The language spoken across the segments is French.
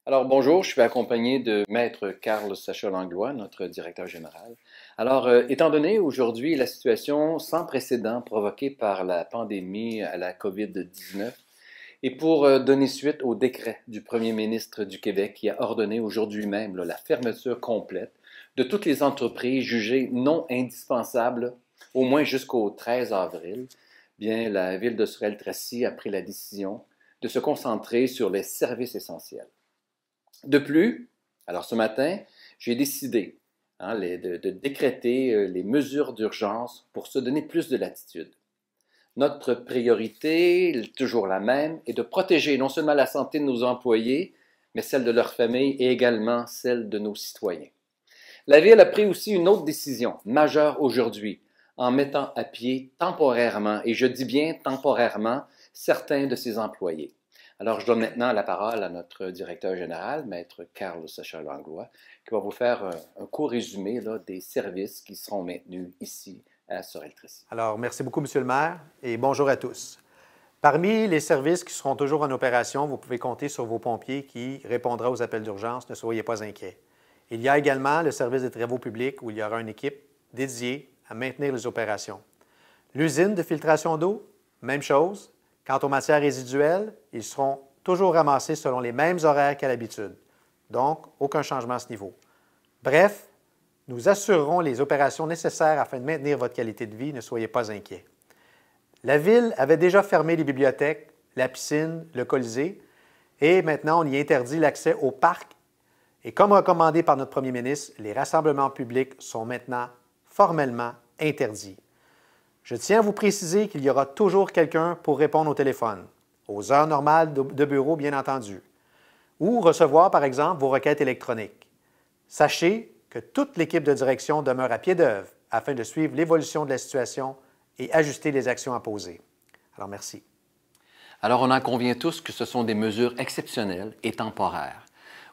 Alors bonjour, je suis accompagné de Maître Carl Sacha-Langlois, notre directeur général. Alors, étant donné aujourd'hui la situation sans précédent provoquée par la pandémie à la COVID-19, et pour donner suite au décret du premier ministre du Québec qui a ordonné aujourd'hui même la fermeture complète de toutes les entreprises jugées non indispensables, au moins jusqu'au 13 avril, bien la ville de Sorel-Tracy a pris la décision de se concentrer sur les services essentiels. De plus, alors ce matin, j'ai décidé de décréter les mesures d'urgence pour se donner plus de latitude. Notre priorité, toujours la même, est de protéger non seulement la santé de nos employés, mais celle de leurs familles et également celle de nos citoyens. La Ville a pris aussi une autre décision majeure aujourd'hui en mettant à pied temporairement, et je dis bien temporairement, certains de ses employés. Alors, je donne maintenant la parole à notre directeur général, Maître Carl Sacha-Langlois, qui va vous faire un court résumé des services qui seront maintenus ici à Sorel-Tracy. Alors, merci beaucoup, Monsieur le maire, et bonjour à tous. Parmi les services qui seront toujours en opération, vous pouvez compter sur vos pompiers qui répondront aux appels d'urgence, ne soyez pas inquiets. Il y a également le service des travaux publics où il y aura une équipe dédiée à maintenir les opérations. L'usine de filtration d'eau, même chose. Quant aux matières résiduelles, ils seront toujours ramassés selon les mêmes horaires qu'à l'habitude. Donc, aucun changement à ce niveau. Bref, nous assurerons les opérations nécessaires afin de maintenir votre qualité de vie, ne soyez pas inquiets. La Ville avait déjà fermé les bibliothèques, la piscine, le Colisée, et maintenant on y interdit l'accès au parc. Et comme recommandé par notre premier ministre, les rassemblements publics sont maintenant formellement interdits. Je tiens à vous préciser qu'il y aura toujours quelqu'un pour répondre au téléphone, aux heures normales de bureau bien entendu, ou recevoir par exemple vos requêtes électroniques. Sachez que toute l'équipe de direction demeure à pied d'œuvre afin de suivre l'évolution de la situation et ajuster les actions à poser. Alors, merci. Alors, on en convient tous que ce sont des mesures exceptionnelles et temporaires.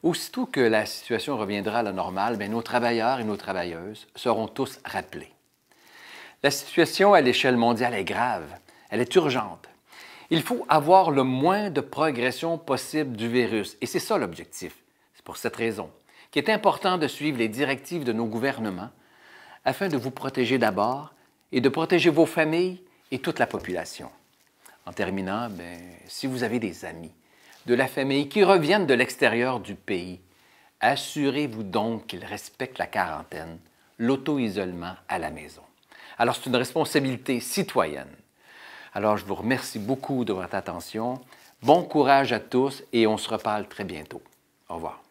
Aussitôt que la situation reviendra à la normale, bien, nos travailleurs et nos travailleuses seront tous rappelés. La situation à l'échelle mondiale est grave, elle est urgente. Il faut avoir le moins de progression possible du virus, et c'est ça l'objectif. C'est pour cette raison qu'il est important de suivre les directives de nos gouvernements afin de vous protéger d'abord et de protéger vos familles et toute la population. En terminant, bien, si vous avez des amis de la famille qui reviennent de l'extérieur du pays, assurez-vous donc qu'ils respectent la quarantaine, l'auto-isolement à la maison. Alors, c'est une responsabilité citoyenne. Alors, je vous remercie beaucoup de votre attention. Bon courage à tous et on se reparle très bientôt. Au revoir.